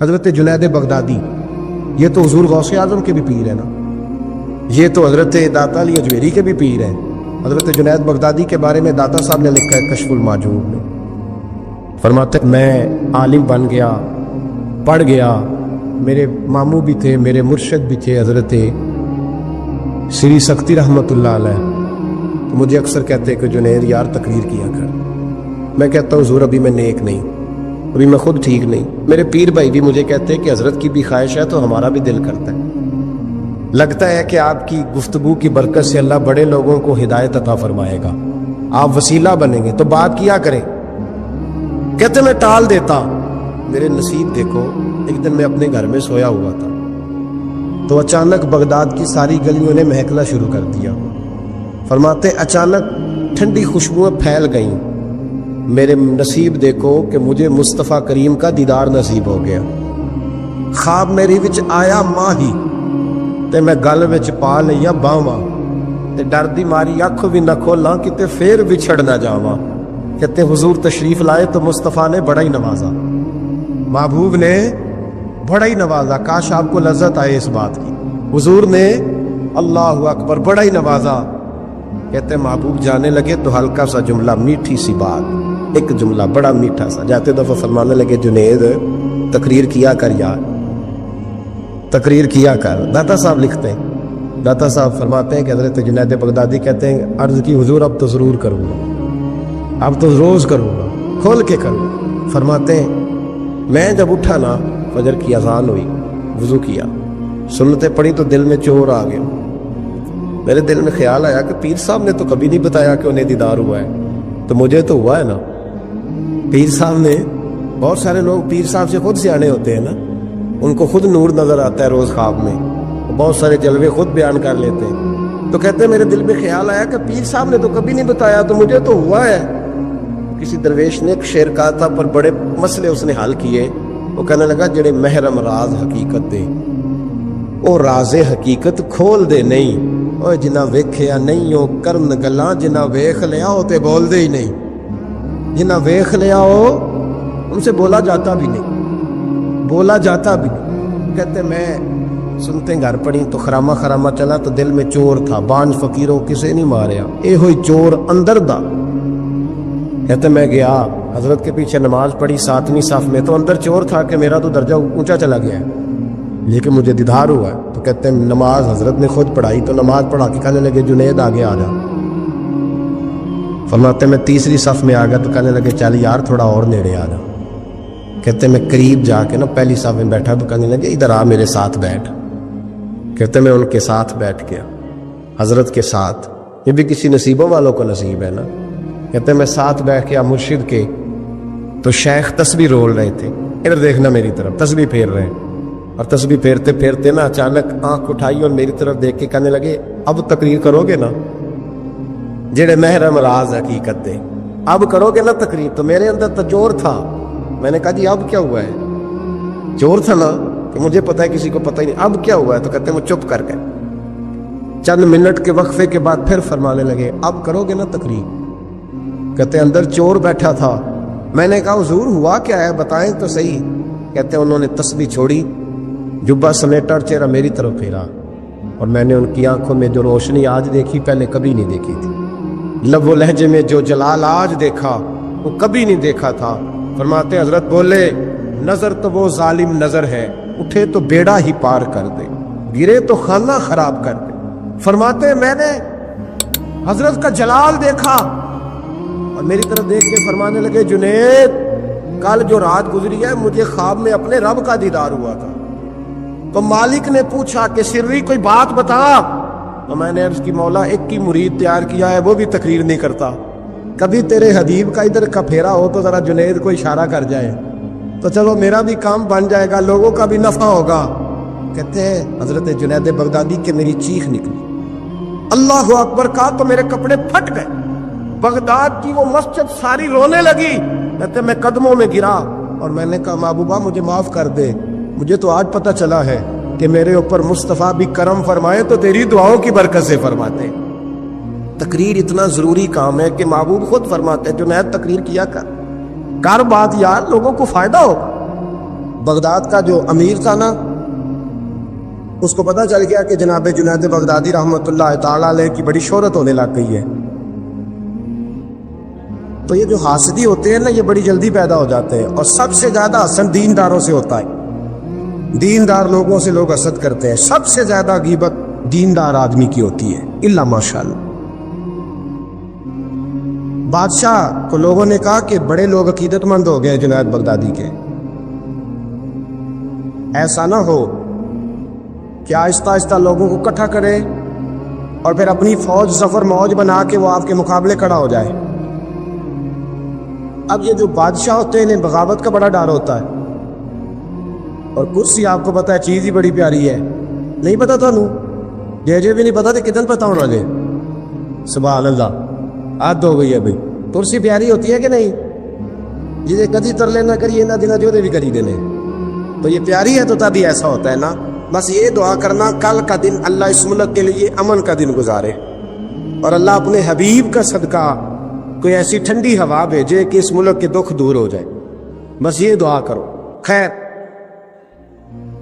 حضرت جنید بغدادی، یہ تو حضور غوث اعظم کے بھی پیر ہیں نا، یہ تو حضرت داتا علی اجمیری کے بھی پیر ہیں۔ حضرت جنید بغدادی کے بارے میں داتا صاحب نے لکھا ہے کشف الماجوب میں، فرماتے میں عالم بن گیا، پڑھ گیا، میرے ماموں بھی تھے، میرے مرشد بھی تھے حضرت سری سکتی رحمۃ اللہ علیہ، تو مجھے اکثر کہتے کہ جنید یار تقریر کیا کر۔ میں کہتا ہوں حضور ابھی میں نیک نہیں، ابھی میں خود ٹھیک نہیں۔ میرے پیر بھائی بھی مجھے کہتے ہیں کہ حضرت کی بھی خواہش ہے تو ہمارا بھی دل کرتا ہے، لگتا ہے کہ آپ کی گفتگو کی برکت سے اللہ بڑے لوگوں کو ہدایت عطا فرمائے گا، آپ وسیلہ بنیں گے، تو بات کیا کریں۔ کہتے میں ٹال دیتا، میرے نصیب دیکھو، ایک دن میں اپنے گھر میں سویا ہوا تھا تو اچانک بغداد کی ساری گلیوں نے مہکنا شروع کر دیا۔ فرماتے اچانک ٹھنڈی خوشبوئیں پھیل گئیں، میرے نصیب دیکھو کہ مجھے مصطفیٰ کریم کا دیدار نصیب ہو گیا۔ خواب میری وچ آیا ماہی تے میں گل وچ پا لیا باواں تے ڈر دی ماری اکھ بھی نہ کھولاں کتے پھر بچھڑ نہ جاواں۔ کہتے حضور تشریف لائے تو مصطفیٰ نے بڑا ہی نوازا، محبوب نے بڑا ہی نوازا، کاش آپ کو لذت آئے اس بات کی۔ حضور نے اللہ اکبر بڑا ہی نوازا۔ کہتے محبوب جانے لگے تو ہلکا سا جملہ، میٹھی سی بات، ایک جملہ بڑا میٹھا سا، جاتے دفعہ فرمانے لگے جنید تقریر کیا کر یار، تقریر کیا کر۔ داتا صاحب لکھتے ہیں، داتا صاحب فرماتے ہیں کہ حضرت جنید بغدادی کہتے ہیں عرض کی حضور اب تو ضرور کروں گا، اب تو روز کروں گا، کھول کے کروں گا۔ فرماتے ہیں میں جب اٹھا نا، فجر کی اذان ہوئی، وضو کیا، سنتیں پڑھی تو دل میں چور آ گیا۔ میرے دل میں خیال آیا کہ پیر صاحب نے تو کبھی نہیں بتایا کہ انہیں دیدار ہوا ہے، تو مجھے تو ہوا ہے نا۔ پیر صاحب نے، بہت سارے لوگ پیر صاحب سے خود سیانے ہوتے ہیں نا، ان کو خود نور نظر آتا ہے روز خواب میں، بہت سارے جلوے خود بیان کر لیتے ہیں۔ تو کہتے ہیں میرے دل میں خیال آیا کہ پیر صاحب نے تو کبھی نہیں بتایا، تو مجھے تو ہوا ہے۔ کسی درویش نے ایک شعر کہا تھا، پر بڑے مسئلے اس نے حل کیے۔ وہ کہنے لگا جڑے محرم راز حقیقت دے او راز حقیقت کھول دے نہیں، اوے جنہ ویکھیا نہیں او کرن گلاں، جنہ ویکھ لیا او تے بول دے ہی نہیں، جنہ ویکھ لیا او ان سے بولا جاتا بھی نہیں، بولا جاتا بھی نہیں۔ کہتے میں سنتے گھر پڑی تو خرامہ خرامہ چلا تو دل میں چور تھا، بانج فقیروں کسے نہیں ماریا، اے ہوئی چور اندر دا۔ کہتے میں گیا حضرت کے پیچھے نماز پڑھی 7ویں صف میں، تو اندر چور تھا کہ میرا تو درجہ اونچا چلا گیا ہے، لیکن مجھے دیدار ہوا ہے۔ تو کہتے ہیں نماز حضرت نے خود پڑھائی، تو نماز پڑھا کے کہنے لگے جنید آگے آ جا۔ فرماتے میں 3ری صف میں آ گیا تو کہنے لگے چل یار تھوڑا اور نیڑے آ جا۔ کہتے میں قریب جا کے نا پہلی صف میں بیٹھا تو کہنے لگے ادھر آ میرے ساتھ بیٹھ۔ کہتے میں ان کے ساتھ بیٹھ گیا، حضرت کے ساتھ، یہ بھی کسی نصیبوں والوں کو نصیب ہے نا۔ کہتے میں ساتھ بیٹھ گیا مرشد کے، تو شیخ تسبیح رول رہے تھے، ادھر دیکھنا میری طرف، تسبیح پھیر رہے ہیں، اور تسبیح پھیرتے پھیرتے نا اچانک آنکھ اٹھائی اور میری طرف دیکھ کے کہنے لگے اب تقریر کرو گے نا، جڑے محرم راز حقیقت دے، اب کرو گے نا تقریر۔ تو میرے اندر تو چور تھا، میں نے کہا جی اب کیا ہوا ہے؟ چور تھا نا کہ مجھے پتا ہے کسی کو پتہ ہی نہیں، اب کیا ہوا ہے؟ تو کہتے ہیں وہ چپ کر گئے۔ چند منٹ کے وقفے کے بعد پھر فرمانے لگے اب کرو گے نا تقریر؟ کہتے ہیں اندر چور بیٹھا تھا، میں نے کہا حضور ہوا کیا ہے بتائیں تو صحیح۔ کہتے ہیں انہوں نے تسبیح چھوڑی، جبہ سمیٹا اور چہرہ میری طرف پھیرا، اور میں نے ان کی آنکھوں میں جو روشنی آج دیکھی پہلے کبھی نہیں دیکھی تھی، لب و لہجے میں جو جلال آج دیکھا وہ کبھی نہیں دیکھا تھا۔ فرماتے حضرت بولے نظر تو وہ ظالم نظر ہے، اٹھے تو بیڑا ہی پار کر دے، گرے تو خانہ خراب کر دے۔ فرماتے میں نے حضرت کا جلال دیکھا اور میری طرف دیکھ کے فرمانے لگے جنید کل جو رات گزری ہے مجھے خواب میں اپنے رب کا دیدار ہوا تھا، تو مالک نے پوچھا کہ سری کوئی بات بتا، تو میں نے عرض کی مولا ایک کی مرید تیار کیا ہے وہ بھی تقریر نہیں کرتا، کبھی تیرے حبیب کا ادھر کا پھیرا ہو تو ذرا جنید کو اشارہ کر جائے تو چلو میرا بھی کام بن جائے گا، لوگوں کا بھی نفع ہوگا۔ کہتے ہیں حضرت جنید بغدادی کے میری چیخ نکلی، اللہ اکبر کہا تو میرے کپڑے پھٹ گئے، بغداد کی وہ مسجد ساری رونے لگی۔ کہتے میں قدموں میں گرا اور میں نے کہا محبوبہ مجھے معاف کر دے، مجھے تو آج پتہ چلا ہے کہ میرے اوپر مصطفیٰ بھی کرم فرمائے تو تیری دعاؤں کی برکت سے فرماتے۔ تقریر اتنا ضروری کام ہے کہ محبوب خود فرماتے ہیں جنید تقریر کیا کر بات یار، لوگوں کو فائدہ ہوگا۔ بغداد کا جو امیر تھا نا، اس کو پتہ چل گیا کہ جناب جنید بغدادی رحمۃ اللہ تعالی علیہ کی بڑی شہرت ہونے لگ گئی ہے، تو یہ جو حاسدی ہوتے ہیں نا، یہ بڑی جلدی پیدا ہو جاتے ہیں، اور سب سے زیادہ حسد دینداروں سے ہوتا ہے۔ دیندار لوگوں سے لوگ حسد کرتے ہیں، سب سے زیادہ غیبت دیندار آدمی کی ہوتی ہے، الا ماشاءاللہ۔ بادشاہ کو لوگوں نے کہا کہ بڑے لوگ عقیدت مند ہو گئے جنید بغدادی کے، ایسا نہ ہو کہ آہستہ آہستہ لوگوں کو اکٹھا کرے اور پھر اپنی فوج ظفر موج بنا کے وہ آپ کے مقابلے کھڑا ہو جائے۔ اب یہ جو بادشاہ ہوتے ہیں انہیں بغاوت کا بڑا ڈر ہوتا ہے، اور کرسی آپ کو پتہ ہے چیز ہی بڑی پیاری ہے، نہیں پتا تھانوں جے بھی نہیں پتا تو کتن پتا ہونا جے، سبحان اللہ، عادت ہو گئی ہے بھائی، کرسی پیاری ہوتی ہے کہ نہیں، جسے کدی ترلے نہ کریے نہ دینا جو بھی کری دینے، تو یہ پیاری ہے تو تبھی ایسا ہوتا ہے نا۔ بس یہ دعا کرنا کل کا دن اللہ اس ملک کے لیے امن کا دن گزارے، اور اللہ اپنے حبیب کا صدقہ کوئی ایسی ٹھنڈی ہوا بھیجے کہ اس ملک کے دکھ دور ہو جائے، بس یہ دعا کرو۔ خیر،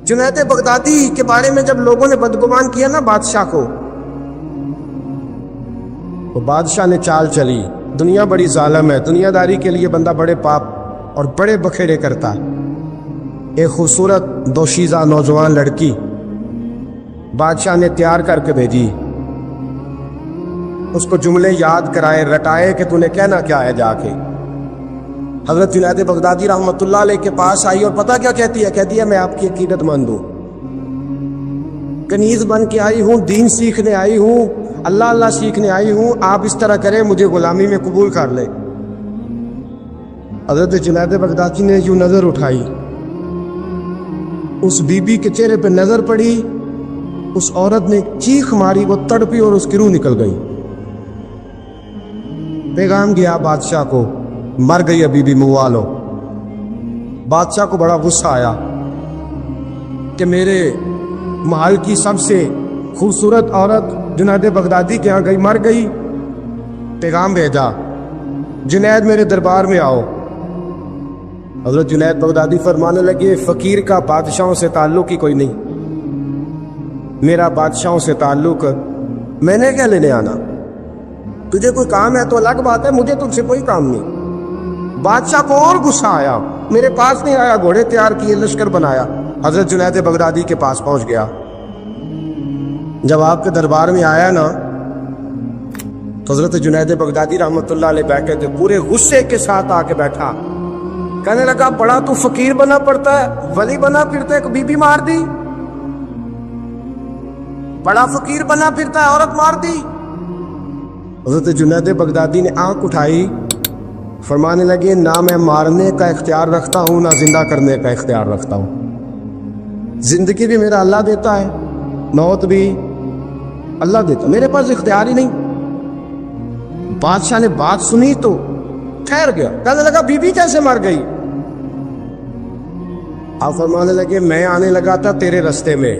جنید بغدادی کے بارے میں جب لوگوں نے بدگمان کیا نا بادشاہ کو، تو بادشاہ نے چال چلی، دنیا بڑی ظالم ہے، دنیا داری کے لیے بندہ بڑے پاپ اور بڑے بکھیڑے کرتا ہے۔ ایک خوبصورت دوشیزہ نوجوان لڑکی بادشاہ نے تیار کر کے بھیجی، اس کو جملے یاد کرائے، رٹائے کہ تو نے کہنا کیا ہے جا کے۔ حضرت جنید بغدادی رحمۃ اللہ علیہ کے پاس آئی اور پتہ کیا کہتی ہے؟ کہتی ہے میں آپ کی عقیدت مند ہوں، کنیز بن کے آئی ہوں، دین سیکھنے آئی ہوں، اللہ اللہ سیکھنے آئی ہوں، آپ اس طرح کریں مجھے غلامی میں قبول کر لیں۔ حضرت جنید بغدادی نے یوں نظر اٹھائی، اس بی بی کے چہرے پہ نظر پڑی، اس عورت نے چیخ ماری، وہ تڑپی اور اس کی روح نکل گئی۔ پیغام گیا بادشاہ کو، مر گئی بی بی، منوا لو۔ بادشاہ کو بڑا غصہ آیا کہ میرے محل کی سب سے خوبصورت عورت جنید بغدادی کے ہاں گئی، مر گئی۔ پیغام بھیجا، جنید میرے دربار میں آؤ۔ حضرت جنید بغدادی فرمانے لگے، فقیر کا بادشاہوں سے تعلق ہی کوئی نہیں، میرا بادشاہوں سے تعلق، میں نے کیا لینے آنا، تجھے کوئی کام ہے تو الگ بات ہے، مجھے تجھ سے کوئی کام نہیں۔ بادشاہ کو اور غصہ آیا، میرے پاس نہیں آیا، گھوڑے تیار کیے، لشکر بنایا، حضرت جنید بغدادی کے پاس پہنچ گیا۔ جب آپ کے دربار میں آیا نا تو حضرت جنید بغدادی رحمۃ اللہ علیہ بیٹھے تھے، پورے غصے کے ساتھ آ کے بیٹھا، کہنے لگا بڑا تو فقیر بنا پڑتا ہے، ولی بنا پھرتا ہے، بی بی مار دی، بڑا فقیر بنا پھرتا ہے، عورت مار دی۔ حضرت جنید بغدادی نے آنکھ اٹھائی، فرمانے لگے نہ میں مارنے کا اختیار رکھتا ہوں نہ زندہ کرنے کا اختیار رکھتا ہوں، زندگی بھی میرا اللہ دیتا ہے، موت بھی اللہ دیتا، میرے پاس اختیار ہی نہیں۔ بادشاہ نے بات سنی تو ٹھہر گیا، کہنے لگا بی بی کیسے مر گئی؟ آپ فرمانے لگے میں آنے لگا تھا تیرے رستے میں،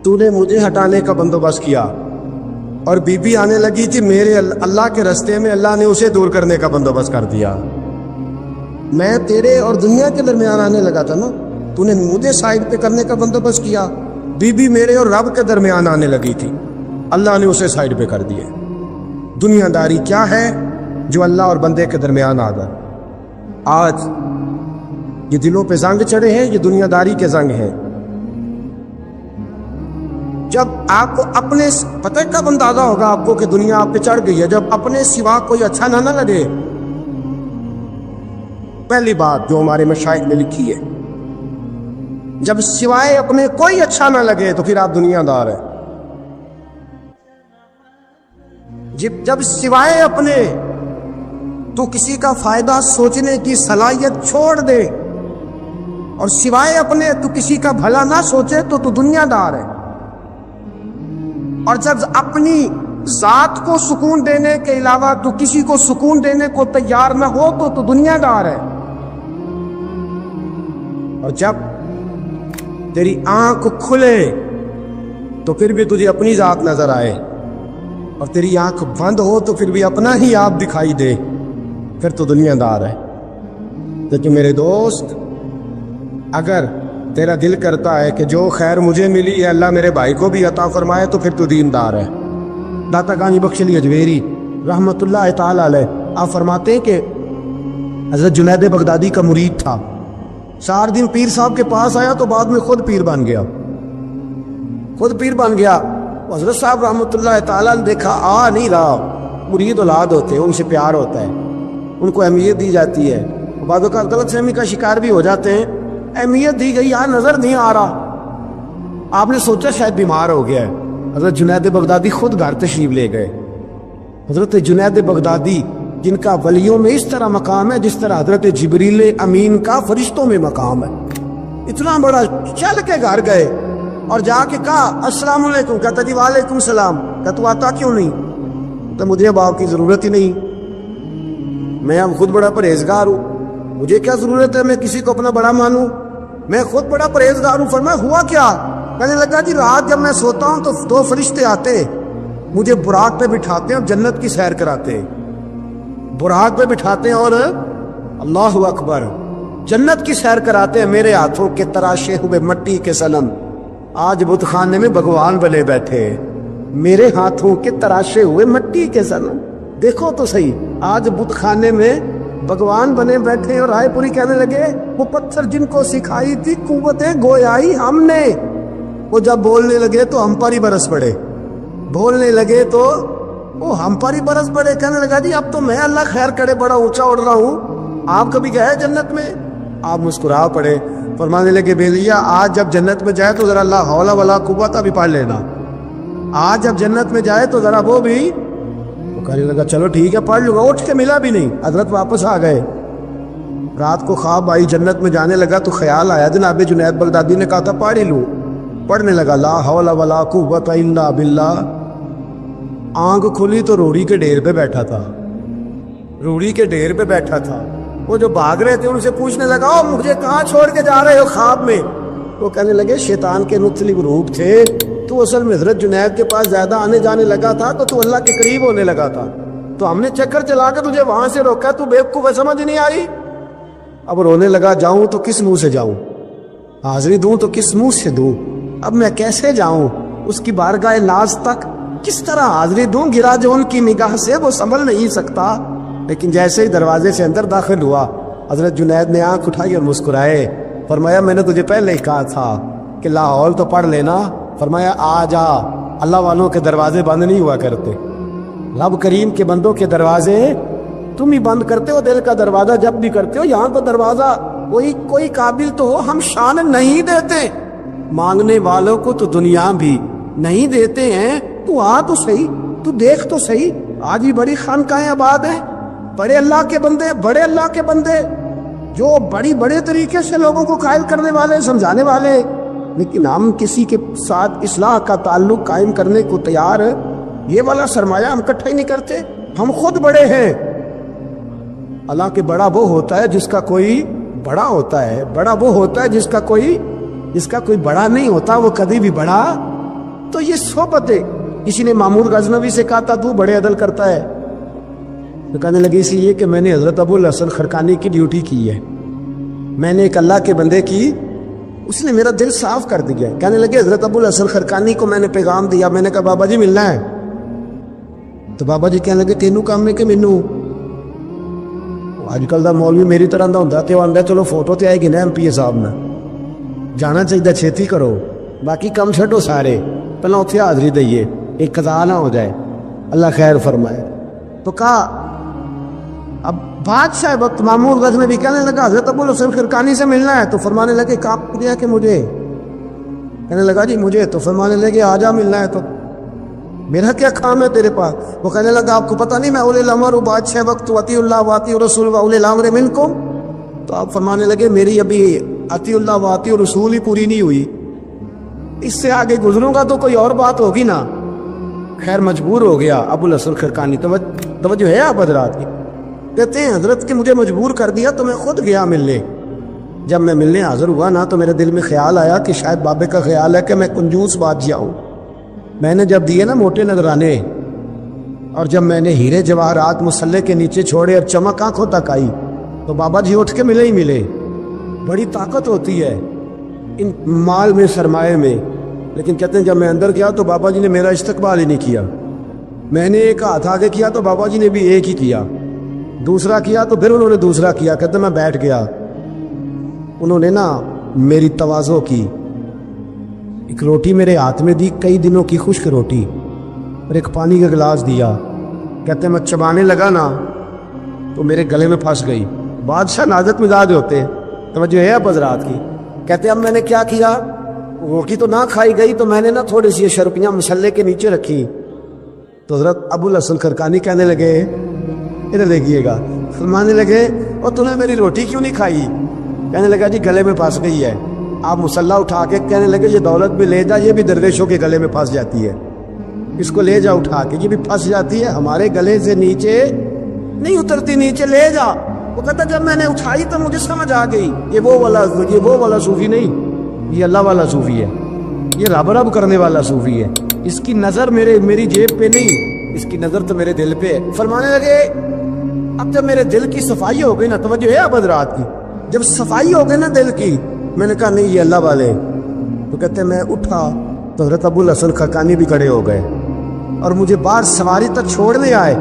تو نے مجھے ہٹانے کا بندوبست کیا، اور بی بی آنے لگی تھی میرے اللہ کے رستے میں، اللہ نے اسے دور کرنے کا بندوبست کر دیا۔ میں تیرے اور دنیا کے درمیان آنے لگا تھا نا، تو نے مجھے سائڈ پہ کرنے کا بندوبست کیا، بی بی میرے اور رب کے درمیان آنے لگی تھی، اللہ نے اسے سائڈ پہ کر دیا۔ دنیا داری کیا ہے جو اللہ اور بندے کے درمیان آ گیا؟ آج یہ دلوں پہ زنگ چڑھے ہیں، یہ دنیا داری کے زنگ ہیں۔ جب آپ کو اپنے پتہ کب اندازہ ہوگا آپ کو کہ دنیا آپ پہ چڑھ گئی ہے؟ جب اپنے سوا کوئی اچھا نہ لگے۔ پہلی بات جو ہمارے مشائخ نے لکھی ہے، جب سوائے اپنے کوئی اچھا نہ لگے تو پھر آپ دنیا دار ہیں۔ جب سوائے اپنے تو کسی کا فائدہ سوچنے کی صلاحیت چھوڑ دے، اور سوائے اپنے تو کسی کا بھلا نہ سوچے تو دنیا دار ہے۔ اور جب اپنی ذات کو سکون دینے کے علاوہ تو کسی کو سکون دینے کو تیار نہ ہو تو دنیا دار ہے۔ اور جب تیری آنکھ کھلے تو پھر بھی تجھے اپنی ذات نظر آئے، اور تیری آنکھ بند ہو تو پھر بھی اپنا ہی آپ دکھائی دے، پھر تو دنیا دار ہے۔ لیکن میرے دوست، اگر تیرا دل کرتا ہے کہ جو خیر مجھے ملی ہے اللہ میرے بھائی کو بھی عطا فرمائے تو پھر تو دیندار ہے۔ داتا گانی بخش علی اجویری رحمۃ اللہ تعالی علیہ آپ فرماتے ہیں کہ حضرت جنید بغدادی کا مرید تھا، 4 دن پیر صاحب کے پاس آیا تو بعد میں خود پیر بن گیا، خود پیر بن گیا۔ حضرت صاحب رحمۃ اللہ تعالیٰ نے دیکھا آ نہیں رہا، مرید اولاد ہوتے ہیں ان سے پیار ہوتا ہے، ان کو اہمیت دی جاتی ہے، بعض اوقات غلط فہمی کا شکار بھی ہو جاتے ہیں، اہمیت دی گئی یہاں نظر نہیں آ رہا، آپ نے سوچا شاید بیمار ہو گیا ہے۔ حضرت جنید بغدادی خود گھر تشریف لے گئے۔ حضرت جنید بغدادی جن کا ولیوں میں اس طرح مقام ہے جس طرح حضرت جبریل امین کا فرشتوں میں مقام ہے، اتنا بڑا، چل کے گھر گئے اور جا کے کہا السلام علیکم، کہتا جی وعلیکم السلام، کہتا تو آتا کیوں نہیں؟ تو مجھے اب آپ کی ضرورت ہی نہیں، میں اب خود بڑا پرہیزگار ہوں، مجھے کیا ضرورت ہے میں کسی کو اپنا بڑا مانوں، میں خود بڑا پرہیزگار ہوں۔ فرمایا ہوا کیا؟ کہنے لگا جی رات جب میں سوتا ہوں تو 2 فرشتے آتے مجھے براق پہ بٹھاتے ہیں اور جنت کی سیر کراتے ہیں، براق پہ بٹھاتے ہیں اور اللہ اکبر جنت کی سیر کراتے ہیں، میرے ہاتھوں کے تراشے ہوئے مٹی کے صنم آج بت خانے میں بھگوان بنے بیٹھے، میرے ہاتھوں کے تراشے ہوئے مٹی کے صنم، دیکھو تو صحیح آج بت خانے میں بھگوان بنے بیٹھے۔ اور رائے پوری کہنے لگے وہ پتھر جن کو سکھائی تھی قوتیں گویائی ہم نے، وہ جب بولنے لگے تو ہم پر ہی برس پڑے، بولنے لگے تو وہ ہم پر ہی برس پڑے۔ کہنے لگا جی اب تو میں اللہ خیر کرے بڑا اونچا اڑ رہا ہوں، آپ کبھی گئے جنت میں؟ آپ مسکرا پڑے، فرمانے لگے بیلیا آج جب جنت میں جائے تو ذرا لا حول ولا قوت بھی پڑھ لینا، آج جب جنت میں جائے تو ذرا وہ بھی۔ وہ کہنے لگا چلو ٹھیک ہے پڑھ لوں گا، اٹھ کے ملا بھی نہیں، حضرت واپس آ گئے۔ رات کو خواب آئی، جنت میں جانے لگا تو خیال آیا جناب جنید بغدادی نے کہا تھا پڑھ ہی لوں، پڑھنے لگا لا حول ولا قوت الا باللہ، آنکھ کھلی تو روڑی کے ڈھیر پہ بیٹھا تھا، روڑی کے ڈھیر پہ بیٹھا تھا، وہ جو بھاگ رہے تھے ان سے پوچھنے لگا او مجھے کہاں چھوڑ کے جا رہے ہو خواب میں؟ وہ کہنے لگے شیطان کے مختلف روپ تھے، تو اصل میں حضرت جنید کے پاس زیادہ آنے جانے لگا تھا تو اللہ کے قریب ہونے لگا تھا، تو ہم نے چکر چلا کے تجھے وہاں سے روکا، تو بیوقوف ہے سمجھ نہیں آئی۔ اب رونے لگا جاؤں تو کس منہ سے جاؤں، حاضری دوں تو کس منہ سے دوں، اب میں کیسے جاؤں اس کی بارگاہ ناز تک، کس طرح حاضری دوں، گرا جو ان کی نگاہ سے وہ سنبھل نہیں سکتا۔ لیکن جیسے ہی دروازے سے اندر داخل ہوا حضرت جنید نے آنکھ اٹھائی اور مسکرائے، فرمایا میں نے تجھے پہلے ہی کہا تھا کہ لاہور تو پڑھ لینا، فرمایا آ جا، اللہ والوں کے دروازے بند نہیں ہوا کرتے، رب کریم کے بندوں کے دروازے تم ہی بند کرتے ہو، دل کا دروازہ جب بھی کرتے ہو، یہاں تو دروازہ کوئی قابل تو ہو، ہم شان نہیں دیتے، مانگنے والوں کو تو دنیا بھی نہیں دیتے ہیں، تو آ تو صحیح، تو دیکھ تو صحیح، آج ہی بڑی خانقاہیں آباد ہیں، بڑے اللہ کے بندے، بڑے اللہ کے بندے جو بڑے طریقے سے لوگوں کو قائل کرنے والے، سمجھانے والے، لیکن ہم کسی کے ساتھ اصلاح کا تعلق قائم کرنے کو تیار ہے، یہ والا سرمایہ ہم اکٹھا ہی نہیں کرتے، ہم خود بڑے ہیں۔ اللہ کے بڑا وہ ہوتا ہے جس کا کوئی بڑا ہوتا ہے، بڑا وہ ہوتا ہے جس کا کوئی بڑا نہیں ہوتا، وہ کبھی بھی بڑا۔ تو یہ صحبت ہے، کسی نے مامور غزنوی سے کہا تھا تو بڑے عدل کرتا ہے، تو کہنے لگے اس لیے کہ میں نے حضرت ابو الحسن خرقانی کی ڈیوٹی کی ہے، میں نے ایک اللہ کے بندے کی، اس نے میرا دل صاف کر دیا ہے۔ کہنے لگے حضرت ابو الحسن خرقانی کو میں نے پیغام دیا، میں نے کہا بابا جی ملنا ہے، تو بابا جی کہنے لگے تینوں کام میں کہ مینوں اج کل دا مولوی میری طرح دا ہوندا تے آندا چلو فوٹو تے آئے گی نا ایم پی اے صاحب نے، جانا چاہیے چھیتی کرو، باقی کم چھڈو سارے، پہلے اتنے حاضری دئیے، ایک قضا نہ ہو جائے، اللہ خیر فرمائے۔ تو کہا اب بادشاہ وقت مامور غزنوی کہنے لگا حضرت ابو الحسن خرقانی سے ملنا ہے، تو فرمانے لگے کام دیا کہ مجھے، کہنے لگا جی مجھے، تو فرمانے لگے آ جا ملنا ہے، تو میرا کیا کام ہے تیرے پاس؟ وہ کہنے لگا آپ کو پتہ نہیں میں اولی الامر ہوں، بادشاہ وقت اطیع اللہ واطیع الرسول واولی الامر منکم، تو آپ فرمانے لگے میری ابھی اطیع اللہ واطیع الرسول ہی پوری نہیں ہوئی، اس سے آگے گزروں گا تو کوئی اور بات ہوگی نا۔ خیر مجبور ہو گیا ابو الحسن خرقانی، توجہ ہے آپ حضرات کی، کہتے ہیں حضرت کہ مجھے مجبور کر دیا تو میں خود گیا ملنے، جب میں ملنے حاضر ہوا نا تو میرے دل میں خیال آیا کہ شاید بابے کا خیال ہے کہ میں کنجوس بادشاہ ہوں، میں نے جب دیے نا موٹے نذرانے، اور جب میں نے ہیرے جواہرات مسلح کے نیچے چھوڑے اور چمک آنکھوں تک آئی، تو بابا جی اٹھ کے ملے ہی ملے، بڑی طاقت ہوتی ہے ان مال میں، سرمایہ میں. لیکن کہتے ہیں جب میں اندر گیا تو بابا جی نے میرا استقبال ہی نہیں کیا. میں نے ایک ہاتھ آگے کیا تو بابا جی نے بھی ایک ہی کیا، دوسرا کیا تو پھر انہوں نے دوسرا کیا. کہتے ہیں میں بیٹھ گیا. انہوں نے نا میری تواضع کی، ایک روٹی میرے ہاتھ میں دی، کئی دنوں کی خشک روٹی، اور ایک پانی کا گلاس دیا. کہتے ہیں میں چبانے لگا نا تو میرے گلے میں پھنس گئی. بادشاہ نازک مزاج ہوتے ہیں، توجہ ہے اب حضرات کی. کہتے ہیں اب میں نے کیا کیا، روٹی تو نہ کھائی گئی تو میں نے نا تھوڑی سی شرپیاں مسلے کے نیچے رکھی. تو حضرت ابو الحسن خرقانی کہنے لگے، ادھر دیکھیے گا، فرمانے لگے اور تم نے میری روٹی کیوں نہیں کھائی؟ کہنے لگا جی گلے میں پھنس گئی ہے. آپ مسلح اٹھا کے کہنے لگے یہ دولت بھی لے جا، یہ بھی درویشوں کے گلے میں پھنس جاتی ہے، اس کو لے جا اٹھا کے، یہ بھی پھنس جاتی ہے، ہمارے گلے سے نیچے نہیں اترتی، نیچے لے جا. وہ کہتا جب میں نے اٹھائی تو مجھے سمجھ آ گئی یہ وہ والا صوفی نہیں، یہ اللہ والا صوفی ہے، یہ رب رب کرنے والا صوفی ہے. اس کی نظر میری جیب پہ نہیں، اس کی نظر تو میرے دل پہ ہے. فرمانے لگے اب جب میرے دل کی صفائی ہو گئی نا، توجہ ہے اب حضرات کی، جب صفائی ہو گئی نا دل کی، میں نے کہا نہیں یہ اللہ والے. تو کہتے ہیں میں اٹھا تو حضرت ابو الحسن خرقانی بھی کھڑے ہو گئے اور مجھے باہر سواری تک چھوڑنے آئے.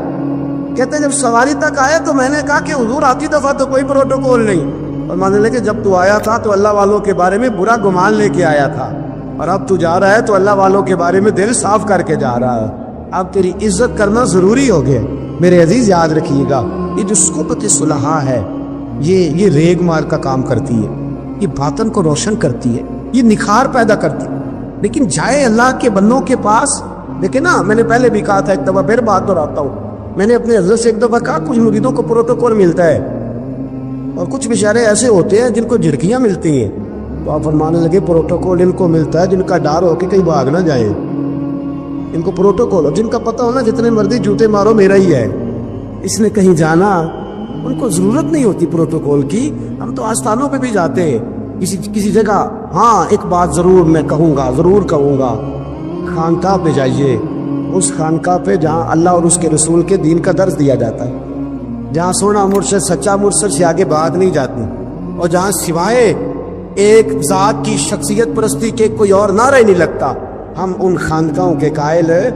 کہتے ہیں جب سواری تک آئے تو میں نے کہا کہ حضور آتی دفعہ تو کوئی پروٹوکول نہیں، اور ماننے لگے جب تو آیا تھا تو اللہ والوں کے بارے میں برا گمان لے کے آیا تھا، اور اب تو جا رہا ہے تو اللہ والوں کے بارے میں دل صاف کر کے جا رہا ہے. اب تیری عزت کرنا ضروری ہو گیا. میرے عزیز یاد رکھیے گا، یہ جو صحبت صلحاء ہے یہ ریگ مار کا کام کرتی ہے، یہ باطن کو روشن کرتی ہے، یہ نکھار پیدا کرتی ہے. لیکن جائے اللہ کے بندوں کے پاس، دیکھیں نا میں نے پہلے بھی کہا تھا، ایک دفعہ پھر بات دہراتا ہوں، میں نے اپنے حضرت سے ایک دفعہ کہا کچھ مریدوں کو پروٹوکول ملتا ہے اور کچھ بیچارے ایسے ہوتے ہیں جن کو جھڑکیاں ملتی ہیں. تو آپ فرمانے لگے پروٹوکول ان کو ملتا ہے جن کا ڈر ہو کہ کہیں بھاگ نہ جائیں، ان کو پروٹوکول ہو، جن کا پتہ ہونا جتنے مرضی جوتے مارو میرا ہی ہے، اس نے کہیں جانا، ان کو ضرورت نہیں ہوتی پروٹوکول کی. ہم تو آستانوں پہ بھی جاتے ہیں کسی جگہ. ہاں ایک بات ضرور میں ضرور کہوں گا، خانقاہ پہ جائیے، اس خانقاہ پہ جہاں اللہ اور اس کے رسول کے دین کا درس دیا جاتا ہے، جہاں سونا مرشد سچا مرشد سے آگے بات نہیں جاتی، اور جہاں سوائے ایک ذات کی شخصیت پرستی کے کوئی اور نعرہ نہیں لگتا. ہم ان خانقاہوں کے قائل ہیں.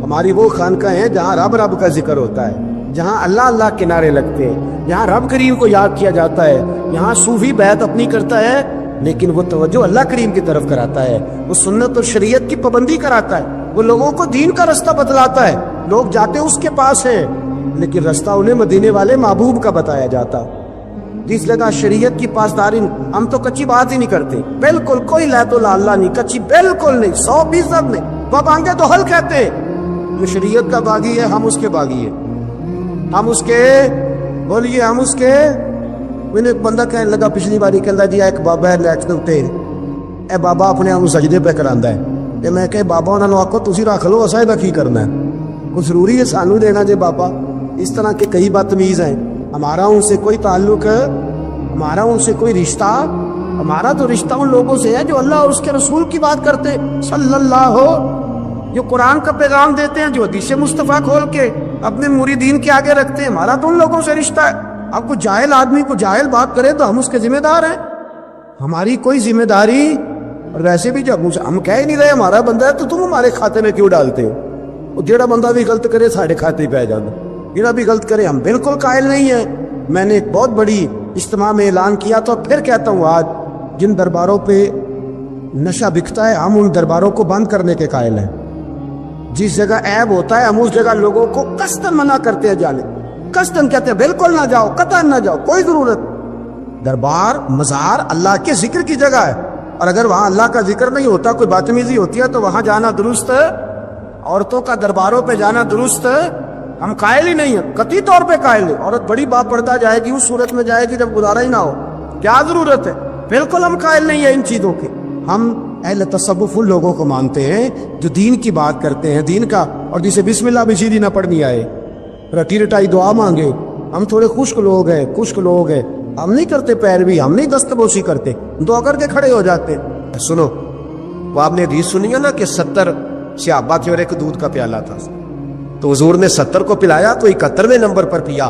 ہماری وہ خانقاہ ہیں جہاں رب رب کا ذکر ہوتا ہے، جہاں اللہ اللہ کے نعرے لگتے ہیں، جہاں رب کریم کو یاد کیا جاتا ہے، یہاں صوفی بیعت اپنی کرتا ہے لیکن وہ توجہ اللہ کریم کی طرف کراتا ہے، وہ سنت اور شریعت کی پابندی کراتا ہے، وہ لوگوں کو دین کا رستہ بتلاتا ہے. لوگ جاتے اس کے پاس ہیں لیکن رستہ انہیں مدینے والے محبوب کا بتایا جاتا. جس جگہ شریعت کی پاسداری، ہم تو کچی بات ہی نہیں کرتے، بالکل کوئی لہت و اللہ نہیں، کچی بالکل نہیں، 100% نہیں. وہ بانگے تو حل کہتے ہیں، جو شریعت کا باغی ہے ہم اس کے باغی ہیں، ہم اس کے بولیے، ہم اس کے. میں نے ایک بندہ کہنے لگا پچھلی باری، کہتا جی ایک بابا ہے نیٹ کے اتنے، اے بابا اپنے آپ سجدے پہ کراندا ہے. تے میں کہ بابا انہوں نے آکو تسی رکھ لو، اسا دا کی کرنا ہے، کوئی ضروری ہے سانو دینا جے بابا. اس طرح کے کئی بدتمیز ہیں. ہمارا ان سے کوئی تعلق، ہمارا ان سے کوئی رشتہ، ہمارا تو رشتہ ان لوگوں سے ہے جو اللہ اور اس کے رسول کی بات کرتے صلی اللہ ہو، جو قرآن کا پیغام دیتے ہیں، جو حدیث مصطفیٰ کھول کے اپنے مریدین کے آگے رکھتے ہیں. ہمارا تو ان لوگوں سے رشتہ ہے. اب کوئی جاہل آدمی کو جاہل بات کرے تو ہم اس کے ذمہ دار ہیں. ہماری کوئی ذمہ داری، اور ویسے بھی جب ہم کہہ ہی نہیں رہے ہمارا بندہ ہے تو تم ہمارے کھاتے میں کیوں ڈالتے ہو؟ وہ جیڑا بندہ بھی غلط کرے ساڑھے کھاتے پہ آ جاتا، جیڑا بھی غلط کرے. ہم بالکل قائل نہیں ہیں. میں نے ایک بہت بڑی اجتماع میں اعلان کیا تو پھر کہتا ہوں، آج جن درباروں پہ نشہ بکتا ہے ہم ان درباروں کو بند کرنے کے قائل ہیں. جس جگہ عیب ہوتا ہے ہم اس جگہ لوگوں کو قصداً منع کرتے ہیں جانے، قصداً کہتے ہیں بالکل نہ جاؤ، قطعاً نہ جاؤ، کوئی ضرورت. دربار مزار اللہ کے ذکر کی جگہ ہے، اور اگر وہاں اللہ کا ذکر نہیں ہوتا، کوئی بدتمیزی ہوتی ہے تو وہاں جانا درست ہے. عورتوں کا درباروں پہ جانا درست ہے، ہم قائل ہی نہیں ہیں، قطعی طور پہ قائل ہیں. عورت بڑی باپ پردہ جائے گی، اس صورت میں جائے گی جب گزارا ہی نہ ہو، کیا ضرورت ہے؟ بالکل ہم قائل نہیں ہیں ان چیزوں کے. ہم اہل تصوف ان لوگوں کو مانتے ہیں جو دین کی بات کرتے ہیں، دین کا، اور جسے بسم اللہ بھی سیدھی نہ پڑھنی آئے، رٹی رٹائی دعا مانگے. ہم تھوڑے خشک لوگ ہیں، ہم نہیں کرتے پیروی، ہم نہیں دستبوسی کرتے، دعا کر کے کھڑے ہو جاتے. سنو، وہ آپ نے حدیث سنی ہے نا کہ 70 صحابہ تھے اور ایک دودھ کا پیالہ تھا، تو حضور نے 70 کو پلایا تو 71ویں نمبر پر پیا.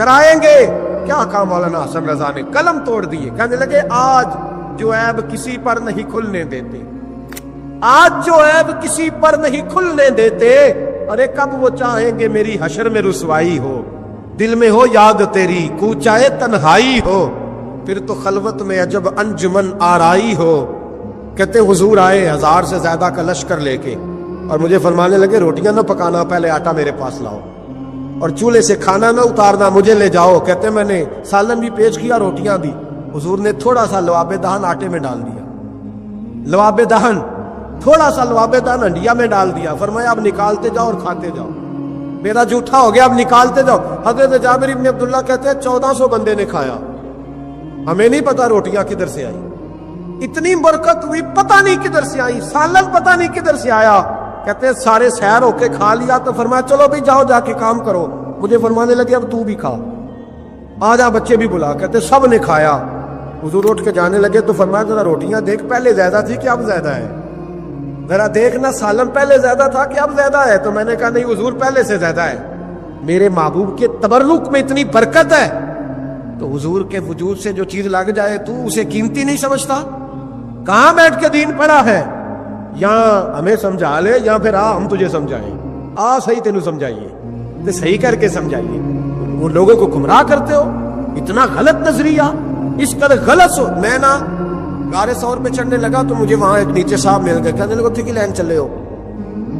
کرائیں گے کیا کہا مولانا حسن رضا نے؟ قلم توڑ دیے، کہنے لگے آج جو عیب کسی پر نہیں کھلنے دیتے، آج جو عیب کسی پر نہیں کھلنے دیتے، ارے کب وہ چاہیں گے میری حشر میں رسوائی ہو، دل میں ہو یاد تیری کوچائے تنہائی ہو، پھر تو خلوت میں عجب انجمن آرائی ہو۔ کہتے حضور آئے 1000 سے زیادہ کا لشکر لے کے، اور مجھے فرمانے لگے روٹیاں نہ پکانا، پہلے آٹا میرے پاس لاؤ، اور چولہے سے کھانا نہ اتارنا، مجھے لے جاؤ۔ کہتے میں نے سالن بھی پیش کیا، روٹیاں دی، حضور نے تھوڑا سا لواب دہن آٹے میں ڈال دیا، لواب دہن تھوڑا سا لواب دہن ہنڈیا میں ڈال دیا، فرمایا اب نکالتے جاؤ اور کھاتے جاؤ، میرا جھوٹا ہو گیا، اب نکالتے جاؤ۔ حضرت جابر ابن عبداللہ کہتے ہیں 1400 بندے نے کھایا، ہمیں نہیں پتا روٹیاں کدھر سے آئی، اتنی برکت ہوئی پتہ نہیں کدھر سے آئی، سالن پتہ نہیں کدھر سے آیا۔ کہتے ہیں سارے سیر ہو کے کھا لیا تو فرمایا چلو بھی جاؤ جا کے کام کرو، مجھے فرمانے لگے اب تو بھی کھا، آ جا بچے بھی بلا۔ کہتے سب نے کھایا، حضور اٹھ کے جانے لگے تو فرمایا ذرا روٹیاں دیکھ، پہلے زیادہ تھی کہ اب زیادہ ہے، ذرا دیکھنا سالن پہلے زیادہ تھا کہ اب زیادہ ہے۔ تو میں نے کہا نہیں حضور پہلے سے زیادہ ہے، میرے محبوب کے تبرک میں اتنی برکت ہے، تو حضور کے وجود سے جو چیز لگ جائے تو اسے قیمتی نہیں سمجھتا؟ کہاں بیٹھ کے دین پڑھا ہے؟ یا ہمیں سمجھا لے یا پھر آ ہم تجھے سمجھائیں، آ صحیح تینوں سمجھائیے، تو صحیح کر کے سمجھائیے۔ وہ لوگوں کو گمراہ کرتے ہو، اتنا غلط نظریہ، اس قدر غلط ہو۔ میں نا غار ثور پہ چڑھنے لگا تو مجھے وہاں ایک نیچے صاحب مل گئے، کہنے لگے کی لین چلے ہو؟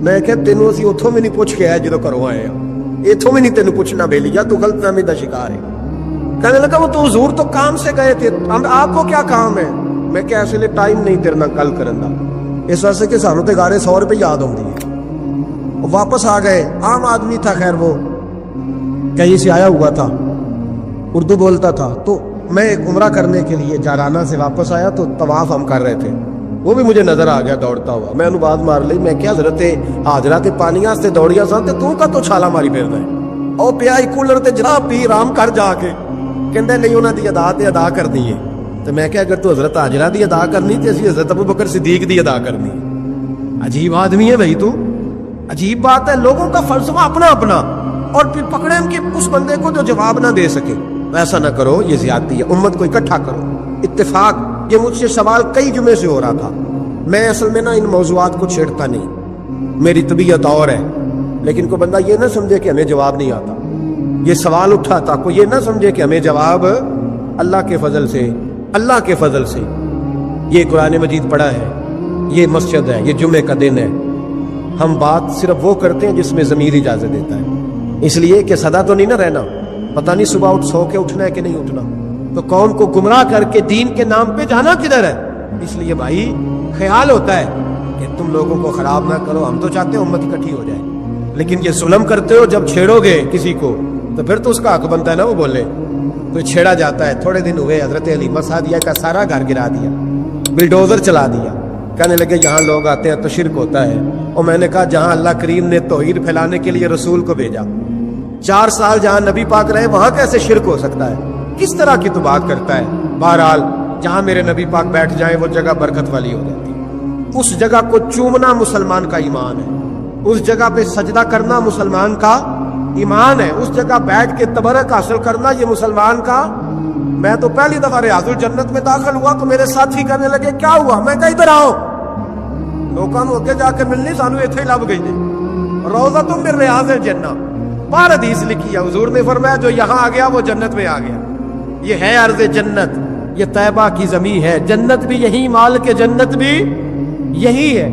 میں کہ تینوں اسی اتھوں میں نہیں پوچھ کے آئے جدو کرو آئے اتھوں میں نہیں تینوں پوچھنا بے لیا، تو غلط فہمی دا شکار ہے۔ کہنے لگا وہ تو حضور تو کام سے گئے تھے، آپ کو کیا کام ہے؟ میں کہ ایسے لئے ٹائم نہیں تیرنا کل کرن دا، اس واسطے کہ سانوں تے غار ثور پہ یاد ہوں دی۔ واپس آ گئے، عام آدمی تھا، خیر وہ کہیں سے آیا ہوا تھا، اردو بولتا تھا، تو میں ایک عمرہ کرنے کے لیے جارانہ سے واپس آیا تو طواف ہم کر رہے تھے، وہ بھی مجھے نظر آ گیا دوڑتا ہوا، میں انہوں بات مار لی، میں کیا حضرت حاضرہ تے پانی آستے دوڑیا سا تے تو کا تو چھالا ماری پھرنا ہے، او پیائی کولر تے جناب پی رام کر جا کے، کہندے نہیں انہاں دی ادا تے ادا کر دیئے، تو میں کہا اگر تو حضرت حاضرہ دی ادا کرنی تے اسی حضرت ابوبکر صدیق دی ادا کرنی۔ عجیب آدمی ہے بھائی تو، عجیب بات ہے، لوگوں کا فلسفہ اپنا اپنا، اور پھر پکڑے ہم کہ اس بندے کو جو جواب نہ دے سکے۔ ایسا نہ کرو، یہ زیادتی ہے، امت کو اکٹھا کرو۔ اتفاق، یہ مجھ سے سوال کئی جمعے سے ہو رہا تھا، میں اصل میں نا ان موضوعات کو چھیڑتا نہیں، میری طبیعت اور ہے، لیکن کوئی بندہ یہ نہ سمجھے کہ ہمیں جواب نہیں آتا، یہ سوال اٹھا تھا، کوئی یہ نہ سمجھے کہ ہمیں جواب اللہ کے فضل سے، اللہ کے فضل سے، یہ قرآن مجید پڑھا ہے، یہ مسجد ہے، یہ جمعے کا دن ہے، ہم بات صرف وہ کرتے ہیں جس میں ضمیر اجازت دیتا ہے، اس لیے کہ سدا تو نہیں نہ رہنا، پتہ نہیں صبح اٹھ سو کے اٹھنا ہے کہ نہیں اٹھنا، تو قوم کو گمراہ کر کے دین کے نام پہ جانا کدھر ہے؟ اس لیے بھائی خیال ہوتا ہے کہ تم لوگوں کو خراب نہ کرو، ہم تو چاہتے ہیں امت اکٹھی ہو جائے، لیکن یہ ظلم کرتے ہو، جب چھیڑو گے کسی کو تو پھر تو اس کا حق بنتا ہے نا وہ بولے، تو چھیڑا جاتا ہے۔ تھوڑے دن ہوئے حضرت حلیمہ سعدیہ کا سارا گھر گرا دیا، بلڈوزر چلا دیا، کہنے لگے یہاں لوگ آتے ہیں تو شرک ہوتا ہے، اور میں نے کہا جہاں اللہ کریم نے توحید پھیلانے کے لیے رسول کو بھیجا، 4 سال جہاں نبی پاک رہے وہاں کیسے شرک ہو سکتا ہے؟ کس طرح کی تو بات کرتا ہے؟ بہرحال جہاں میرے نبی پاک بیٹھ جائیں وہ جگہ برکت والی ہو جاتی ہے، اس جگہ کو چومنا مسلمان کا ایمان ہے، اس جگہ پہ سجدہ کرنا مسلمان کا ایمان ہے، اس جگہ بیٹھ کے تبرک حاصل کرنا یہ مسلمان کا۔ میں تو پہلی دفعہ ریاض الجنت میں داخل ہوا تو میرے ساتھی کہنے لگے کیا ہوا؟ میں کہا ادھر آؤ، لوگوں کو اگے جا کے ملنی سانو ایتھے ہی لب گئی نے، روضۃ من ریاض الجنہ، بار حدیث لکھی ہے، حضور نے فرمایا جو یہاں آ گیا وہ جنت میں آ گیا، یہ ہے ارض جنت، یہ طیبہ کی زمین ہے، جنت بھی یہی، مال کے جنت بھی یہی ہے۔